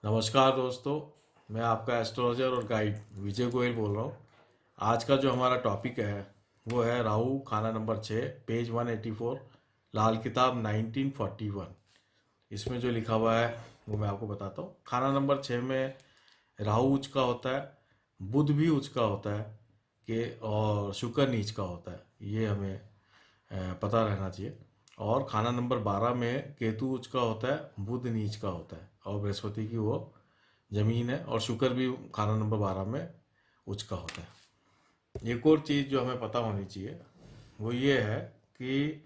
नमस्कार दोस्तों, मैं आपका एस्ट्रोलॉजर और गाइड विजय गोयल बोल रहा हूँ। आज का जो हमारा टॉपिक है वो है राहु खाना नंबर 6, पेज 184, लाल किताब 1941। इसमें जो लिखा हुआ है वो मैं आपको बताता हूँ। खाना नंबर 6 में राहु उच्च का होता है, बुध भी उच्च का होता है कि और शुक्र नीच का होता है। ये हमें पता रहना चाहिए। और खाना नंबर 12 में केतु उच्च का होता है, बुध नीच का होता है और बृहस्पति की वो जमीन है, और शुक्र भी खाना नंबर 12 में उच्च का होता है। एक और चीज़ जो हमें पता होनी चाहिए वो ये है कि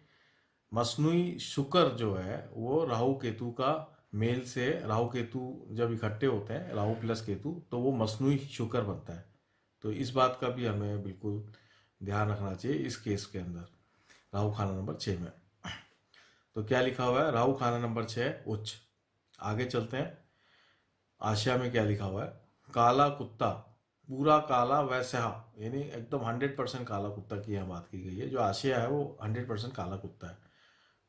मसनूई शुक्र जो है वो राहु केतु का मेल से, राहु केतु जब इकट्ठे होते हैं, राहु प्लस केतु, तो वो मसनूई शुक्र बनता है। तो इस बात का भी हमें बिल्कुल ध्यान रखना चाहिए इस केस के अंदर, राहु खाना नंबर 6 में। तो क्या लिखा हुआ है? राहु खाना नंबर 6 उच्च। आगे चलते हैं। आशिया में क्या लिखा हुआ है? काला कुत्ता, पूरा काला वैसा, यानी एकदम 100% काला कुत्ता की यहाँ बात की गई है। जो आशिया है वो 100% काला कुत्ता है।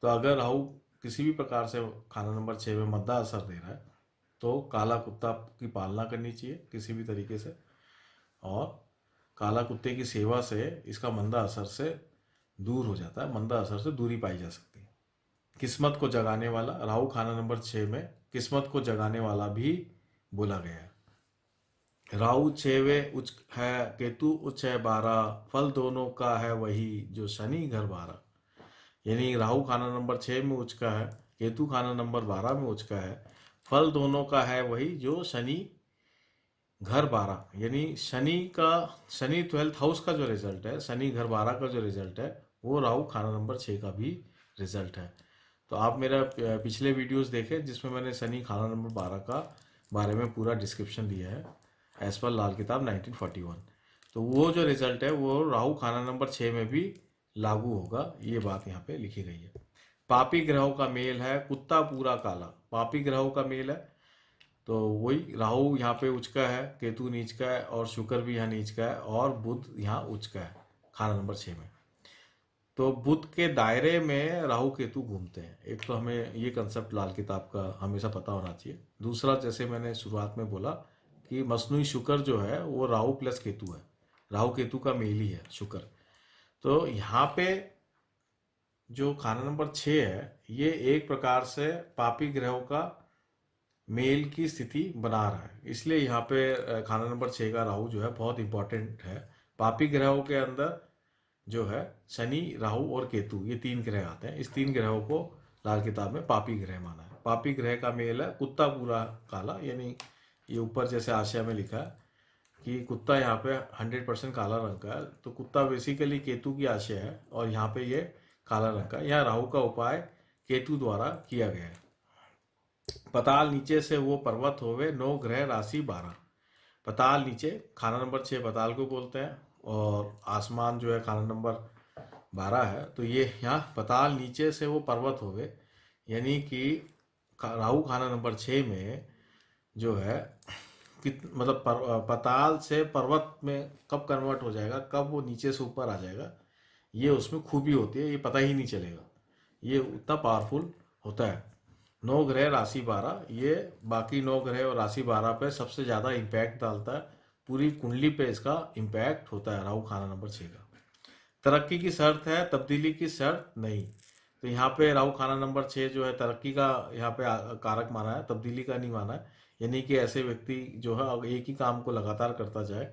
तो अगर राहु किसी भी प्रकार से खाना नंबर 6 में मद्दा असर दे रहा है तो काला कुत्ता की पालना करनी चाहिए किसी भी तरीके से, और काला कुत्ते की सेवा से इसका मंदा असर से दूर हो जाता है, मंदा असर से दूरी पाई जा सकती है। किस्मत को जगाने वाला, राहु खाना नंबर 6 में किस्मत को जगाने वाला भी बोला गया है। राहु 6वें उच्च है, केतु उच्च है 12, फल दोनों का है वही जो शनि घर 12। यानी राहु खाना नंबर 6 में उच्च का है, केतु खाना नंबर 12 में उच्च का है, फल दोनों का है वही जो शनि घर 12। यानी शनि 12th हाउस का जो रिजल्ट है, शनि घर 12 का जो रिजल्ट है, वो राहु खाना नंबर 6 का भी रिजल्ट है। तो आप मेरा पिछले वीडियोस देखें जिसमें मैंने शनि खाना नंबर 12 का बारे में पूरा डिस्क्रिप्शन दिया है एज पर लाल किताब 1941। तो वो जो रिजल्ट है वो राहु खाना नंबर 6 में भी लागू होगा, ये बात यहाँ पे लिखी गई है। पापी ग्रहों का मेल है, कुत्ता पूरा काला, पापी ग्रहों का मेल है। तो वही राहु यहाँ पे उच्च का है, केतु नीच का है, और शुक्र भी यहाँ नीच का है, और बुध यहाँ उच्च का है खाना नंबर 6 में। तो बुध के दायरे में राहु केतु घूमते हैं। एक तो हमें ये कंसेप्ट लाल किताब का हमेशा पता होना चाहिए। दूसरा, जैसे मैंने शुरुआत में बोला कि मसनूई शुक्र जो है वो राहु प्लस केतु है, राहु केतु का मेल ही है शुक्र। तो यहाँ पे जो खाना नंबर 6 है ये एक प्रकार से पापी ग्रहों का मेल की स्थिति बना रहा है, इसलिए यहाँ पे खाना नंबर 6 का राहु जो है बहुत इंपॉर्टेंट है। पापी ग्रहों के अंदर जो है शनि, राहु और केतु, ये 3 ग्रह आते हैं। इस 3 ग्रहों को लाल किताब में पापी ग्रह माना है। पापी ग्रह का मेल है कुत्ता पूरा काला, यानी ये ऊपर जैसे आशय में लिखा है कि कुत्ता यहाँ पे 100% काला रंग का है। तो कुत्ता बेसिकली केतु की आशय है, और यहाँ पे ये काला रंग का। यहाँ राहु का उपाय केतु द्वारा किया गया है। पताल नीचे से वो पर्वत होवे, 9 ग्रह राशि 12। पताल नीचे, खाना नंबर 6 पताल को बोलते हैं, और आसमान जो है खाना नंबर 12 है। तो ये यहाँ पताल नीचे से वो पर्वत हो गए, यानी कि राहु खाना नंबर 6 में जो है मतलब पताल से पर्वत में कब कन्वर्ट हो जाएगा, कब वो नीचे से ऊपर आ जाएगा, ये उसमें खूबी होती है, ये पता ही नहीं चलेगा। ये उतना पावरफुल होता है। 9 ग्रह राशि 12, ये बाकी 9 ग्रह और राशि 12 पे सबसे ज़्यादा इम्पैक्ट डालता है। पूरी कुंडली पे इसका इम्पैक्ट होता है राहु खाना नंबर 6 का। तरक्की की शर्त है, तब्दीली की शर्त नहीं। तो यहाँ पे राहु खाना नंबर 6 जो है तरक्की का यहाँ पे कारक माना है, तब्दीली का नहीं माना है। यानी कि ऐसे व्यक्ति जो है अगर एक ही काम को लगातार करता जाए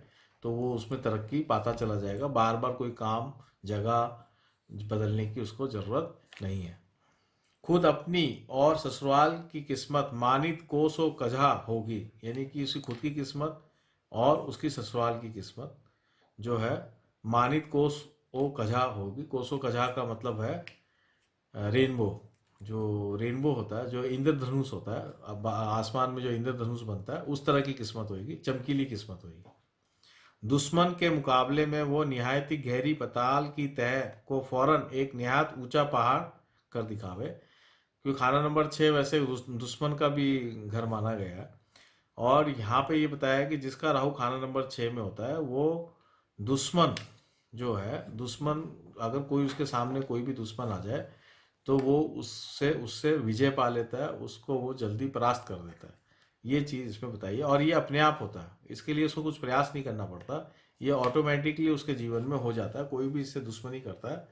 तो वो उसमें तरक्की पाता चला जाएगा, बार बार कोई काम जगह बदलने की उसको जरूरत नहीं है। खुद अपनी और ससुराल की किस्मत मानित कोसो कझा होगी, यानी कि उसकी खुद की किस्मत और उसकी ससुराल की किस्मत जो है मानित कोस ओ कझा होगी। कोसो कझा का मतलब है रेनबो। जो रेनबो होता है, जो इंद्रधनुष होता है, अब आसमान में जो इंद्रधनुष बनता है, उस तरह की किस्मत होगी, चमकीली किस्मत होगी। दुश्मन के मुकाबले में वो निहायती गहरी पताल की तह को फौरन एक निहायत ऊंचा पहाड़ कर दिखावे। क्योंकि खाना नंबर 6 वैसे दुश्मन का भी घर माना गया है। और यहाँ पे ये बताया कि जिसका राहु खाना नंबर 6 में होता है वो दुश्मन जो है, दुश्मन अगर कोई उसके सामने कोई भी दुश्मन आ जाए तो वो उससे उससे विजय पा लेता है, उसको वो जल्दी परास्त कर देता है। ये चीज़ इसमें बताइए। और ये अपने आप होता है, इसके लिए उसको कुछ प्रयास नहीं करना पड़ता, ये ऑटोमेटिकली उसके जीवन में हो जाता है। कोई भी इससे दुश्मनी करता है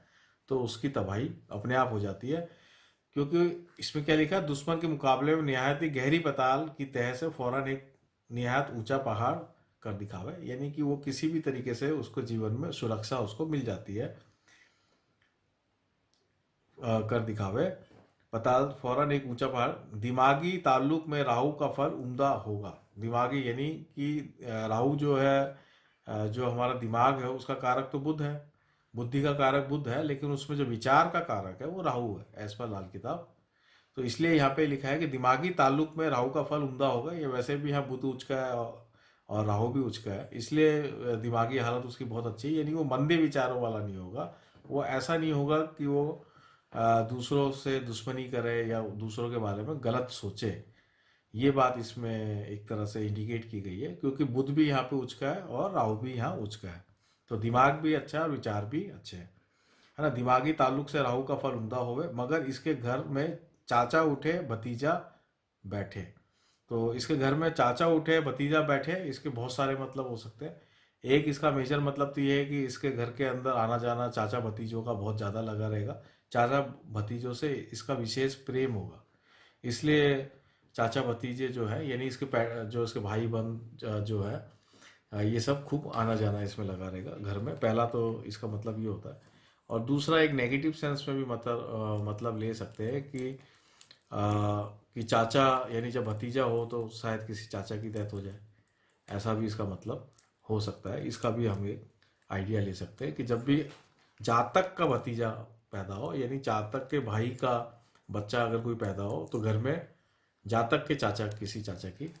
तो उसकी तबाही अपने आप हो जाती है, क्योंकि इसमें क्या लिखा है, दुश्मन के मुकाबले में निहायत ही गहरी पताल की तह से फौरन एक निहायत ऊंचा पहाड़ कर दिखावे, यानी कि वो किसी भी तरीके से उसको जीवन में सुरक्षा उसको मिल जाती है। कर दिखावे, पताल फौरन एक ऊंचा पहाड़। दिमागी ताल्लुक में राहु का फल उम्दा होगा। दिमागी यानी कि राहु जो है, जो हमारा दिमाग है उसका कारक तो बुध है, बुद्धि का कारक बुध है, लेकिन उसमें जो विचार का कारक है वो राहु है एज पर लाल किताब। तो इसलिए यहाँ पे लिखा है कि दिमागी ताल्लुक में राहु का फल उम्दा होगा। ये वैसे भी यहाँ बुध उच्च का है और राहु भी उच्च का है, इसलिए दिमागी हालत उसकी बहुत अच्छी है, यानी वो मंदे विचारों वाला नहीं होगा। वो ऐसा नहीं होगा कि वो दूसरों से दुश्मनी करे या दूसरों के बारे में गलत सोचे। ये बात इसमें एक तरह से इंडिकेट की गई है, क्योंकि बुध भी यहाँ पे उच्च का है और राहु भी यहाँ उच्च का है। तो दिमाग भी अच्छा है और विचार भी अच्छे हैं, है ना। दिमागी ताल्लुक से राहु का फल उम्दा होवे, मगर इसके घर में चाचा उठे भतीजा बैठे। तो इसके घर में चाचा उठे भतीजा बैठे, इसके बहुत सारे मतलब हो सकते हैं। एक इसका मेजर मतलब तो ये है कि इसके घर के अंदर आना जाना चाचा भतीजों का बहुत ज़्यादा लगा रहेगा। चाचा भतीजों से इसका विशेष प्रेम होगा, इसलिए चाचा भतीजे जो है, यानी इसके जो इसके भाई बहन जो है, ये सब खूब आना जाना इसमें लगा रहेगा घर में। पहला तो इसका मतलब ये होता है। और दूसरा एक नेगेटिव सेंस में भी मतलब ले सकते हैं कि चाचा, यानी जब भतीजा हो तो शायद किसी चाचा की डेथ हो जाए, ऐसा भी इसका मतलब हो सकता है। इसका भी हम एक आइडिया ले सकते हैं कि जब भी जातक का भतीजा पैदा हो, यानी जातक के भाई का बच्चा अगर कोई पैदा हो, तो घर में जातक के चाचा, किसी चाचा की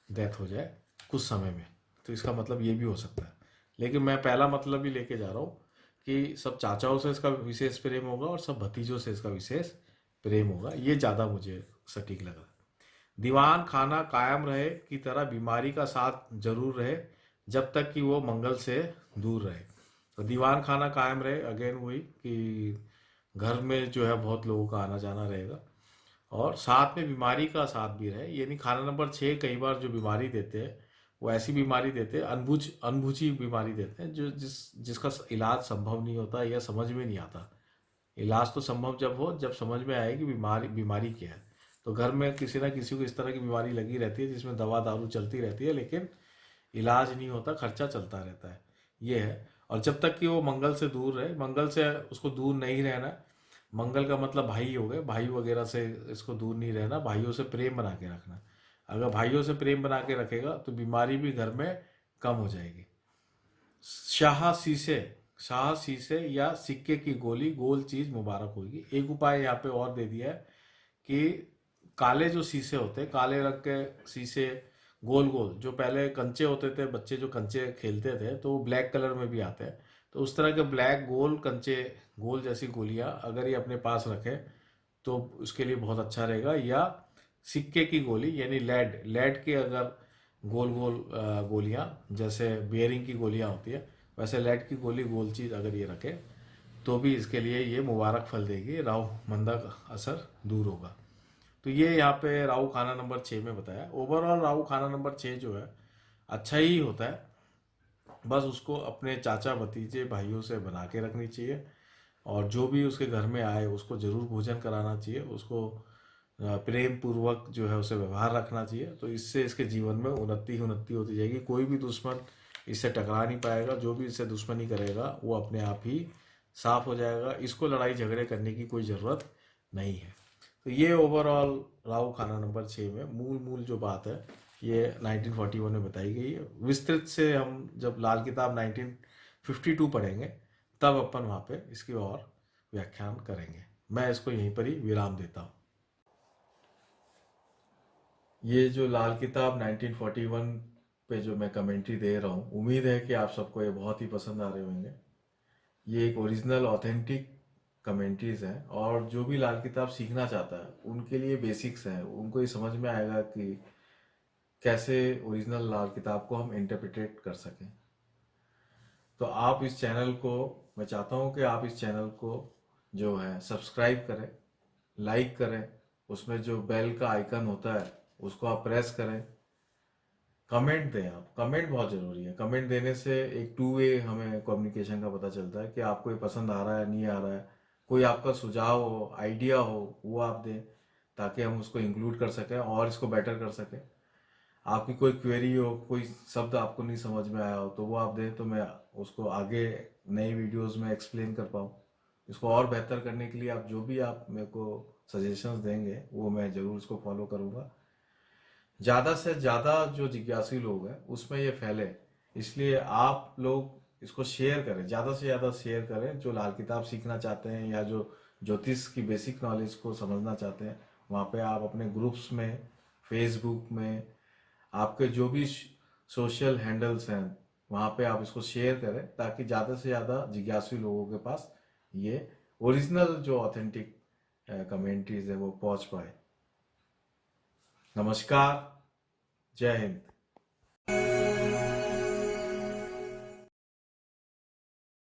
डेथ हो जाए कुछ समय में, तो इसका मतलब ये भी हो सकता है। लेकिन मैं पहला मतलब भी लेके जा रहा हूँ कि सब चाचाओं से इसका विशेष प्रेम होगा और सब भतीजों से इसका विशेष प्रेम होगा, ये ज़्यादा मुझे सटीक लगा। दीवान खाना कायम रहे की तरह बीमारी का साथ जरूर रहे, जब तक कि वो मंगल से दूर रहे। तो दीवान खाना कायम रहे, अगेन वही कि घर में जो है बहुत लोगों का आना जाना रहेगा, और साथ में बीमारी का साथ भी रहे। यानी खाना नंबर 6 कई बार जो बीमारी देते हैं वो ऐसी बीमारी देते हैं, अनबुझी बीमारी देते हैं, जो जिसका इलाज संभव नहीं होता या समझ में नहीं आता। इलाज तो संभव जब हो, जब समझ में आए कि बीमारी बीमारी क्या है। तो घर में किसी ना किसी को इस तरह की बीमारी लगी रहती है जिसमें दवा दारू चलती रहती है, लेकिन इलाज नहीं होता, खर्चा चलता रहता है, ये है। और जब तक कि वो मंगल से दूर रहे, मंगल से उसको दूर नहीं रहना है। मंगल का मतलब भाई हो गए, भाई वगैरह से इसको दूर नहीं रहना, भाइयों से प्रेम बना के रखना। अगर भाइयों से प्रेम बना के रखेगा तो बीमारी भी घर में कम हो जाएगी। शाह शीशे, शाह शीशे या सिक्के की गोली गोल चीज मुबारक होगी। एक उपाय यहाँ पे और दे दिया है कि काले जो शीशे होते हैं, काले रंग के शीशे, गोल गोल, जो पहले कंचे होते थे, बच्चे जो कंचे खेलते थे तो वो ब्लैक कलर में भी आते हैं। तो उस तरह के ब्लैक गोल कंचे, गोल जैसी गोलियां अगर ये अपने पास रखे तो उसके लिए बहुत अच्छा रहेगा। या सिक्के की गोली, यानी लेड, लेड के अगर गोल गोल गोलियां, जैसे बेयरिंग की गोलियां होती है वैसे लेड की गोली गोल चीज अगर ये रखे तो भी इसके लिए ये मुबारक फल देगी, राहु मंदा का असर दूर होगा। तो ये यहाँ पे राहु खाना नंबर 6 में बताया। ओवरऑल राहु खाना नंबर 6 जो है अच्छा ही होता है, बस उसको अपने चाचा भतीजे भाइयों से बना के रखनी चाहिए, और जो भी उसके घर में आए उसको जरूर भोजन कराना चाहिए, उसको प्रेम पूर्वक जो है उसे व्यवहार रखना चाहिए। तो इससे इसके जीवन में उन्नति ही उन्नति होती जाएगी, कोई भी दुश्मन इससे टकरा नहीं पाएगा। जो भी इससे दुश्मनी करेगा वो अपने आप ही साफ हो जाएगा, इसको लड़ाई झगड़े करने की कोई ज़रूरत नहीं है। तो ये ओवरऑल राहु खाना नंबर 6 में मूल मूल जो बात है ये 1941 में बताई गई है। विस्तृत से हम जब लाल किताब 1952 पढ़ेंगे तब अपन वहाँ पे इसकी और व्याख्यान करेंगे। मैं इसको यहीं पर ही विराम देता हूँ। ये जो लाल किताब 1941 पे जो मैं कमेंट्री दे रहा हूँ, उम्मीद है कि आप सबको ये बहुत ही पसंद आ रहे होंगे। ये एक ओरिजिनल ऑथेंटिक कमेंट्रीज हैं, और जो भी लाल किताब सीखना चाहता है उनके लिए बेसिक्स हैं, उनको ये समझ में आएगा कि कैसे ओरिजिनल लाल किताब को हम इंटरप्रिटेट कर सकें। तो आप इस चैनल को, मैं चाहता हूँ कि आप इस चैनल को जो है सब्सक्राइब करें, लाइक करें, उसमें जो बेल का आइकन होता है उसको आप प्रेस करें, कमेंट दें। आप कमेंट बहुत ज़रूरी है। कमेंट देने से एक टू वे हमें कम्युनिकेशन का पता चलता है कि आपको ये पसंद आ रहा है नहीं आ रहा है। कोई आपका सुझाव हो, आइडिया हो, वो आप दें ताकि हम उसको इंक्लूड कर सकें और इसको बेटर कर सकें। आपकी कोई क्वेरी हो, कोई शब्द आपको नहीं समझ में आया हो, तो वो आप दें तो मैं उसको आगे नई वीडियोस में एक्सप्लेन कर पाऊँ। इसको और बेहतर करने के लिए आप जो भी आप मेरे को सजेशंस देंगे वो मैं ज़रूर उसको फॉलो करूँगा। ज़्यादा से ज़्यादा जो जिज्ञासु लोग हैं उसमें ये फैले, इसलिए आप लोग इसको शेयर करें, ज़्यादा से ज़्यादा शेयर करें। जो लाल किताब सीखना चाहते हैं या जो ज्योतिष की बेसिक नॉलेज को समझना चाहते हैं, वहाँ पे आप अपने ग्रुप्स में, फेसबुक में, आपके जो भी सोशल हैंडल्स हैं वहाँ पे आप इसको शेयर करें ताकि ज़्यादा से ज़्यादा जिज्ञासु लोगों के पास ये ओरिजिनल जो ऑथेंटिक कमेंट्रीज है वो पहुँच पाए। नमस्कार। जय हिंद।